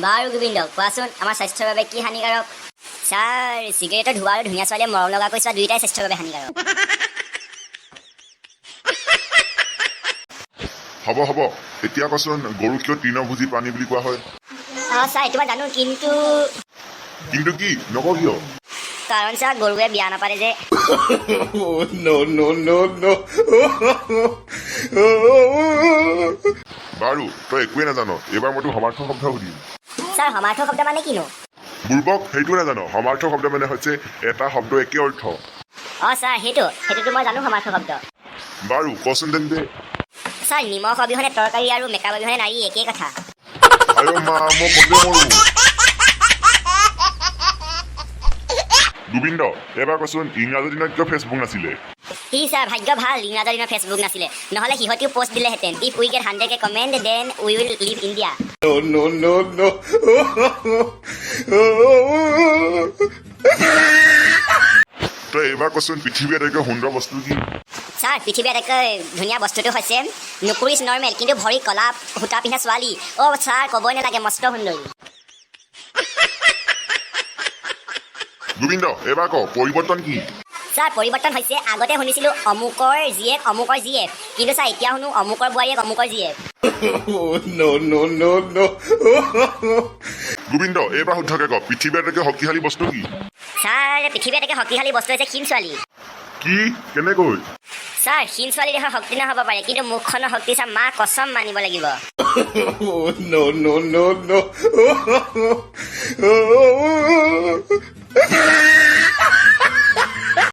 বাৰু গোবিন্দ কোৱাচোন আমাৰ স্বাস্থ্যৰ বাবে কি হানিকাৰক ছাৰ চিগাৰেটৰ ধোঁৱা আৰু ধুনীয়া ছোৱালীয়ে মৰম লগা কৈছা দুয়োটাই স্বাস্থ্যৰ বাবে হানিকাৰক হ'ব এতিয়া কচোন গৰু কিয় তৃণভোজী প্ৰাণী বুলি কোৱা হয় ছাৰ এইটো মই জানো কিন্তু কি নকওঁ কিয় কাৰণ ছাৰ গৰুৱে বিয়া নাপাতে যে বাৰু তই একোৱে নাজানো এইবাৰ মই তোক সমাৰ্থ শব্দ সুধিম ছাৰ সমাৰ্থ শব্দ মানে কিনো বুৰ্বক সেইটো নাজানো সমাৰ্থ শব্দ মানে হৈছে এটা শব্দ একে অৰ্থ ছাৰ সেইটোতো মই জানো সমাৰ্থ শব্দ বাৰু কচোন তেন্তে ছাৰ নিমখ অবিহনে তৰকাৰী আৰু মেকআপ অবিহনে নাৰী একেই কথা আইঅ মা মই কতে মৰো গোবিন্দ এবাৰ কচোন ইংৰাজী দিনত কিয় ফেচবুক নাছিলে সি ছাৰ ভাগ্য ভাল ইংৰাজৰ দিনৰ ফেচবুক নাছিলে নহ'লে সিহঁতিও পোষ্ট দিলেহেঁতেন if we get 100K comment then we will leave India তই এইবাৰ কচোন পৃথিৱীৰ আটাইতকৈ সুন্দৰ বস্তু কি ছাৰ পৃথিৱীৰ আটাইতকৈ ধুনীয়া বস্তুটো হৈছে নুকুৰ ইজ নৰ্মেল কিন্তু ভৰি কলা সূতা পিন্ধা ছোৱালী ছাৰ ক'বই নালাগে মস্ত সুন্দৰী গোবিন্দ এইবাৰ ক পৰিৱৰ্তন কি ছাৰ পৰিৱৰ্তন হৈছে আগতে শুনিছিলোঁ অমুকৰ জীয়েক কিন্তু ছাৰ এতিয়া শুনো অমুকৰ বোৱাৰীয়েক অমুকৰ জীয়েক গোবিন্দ এইবাৰ শুদ্ধকে ক পৃথিৱীৰ আটাইতকৈ শক্তিশালী বস্তু কি ছাৰ পৃথিৱীৰ আটাইতকৈ শক্তিশালী বস্তু হৈছে ক্ষীণ ছোৱালী কি কেনেকৈ ছাৰ ক্ষীণ ছোৱালী দেহৰ শক্তি নহ'ব পাৰে কিন্তু মুখখনৰ শক্তি ছাৰ মা কচম মানিব লাগিব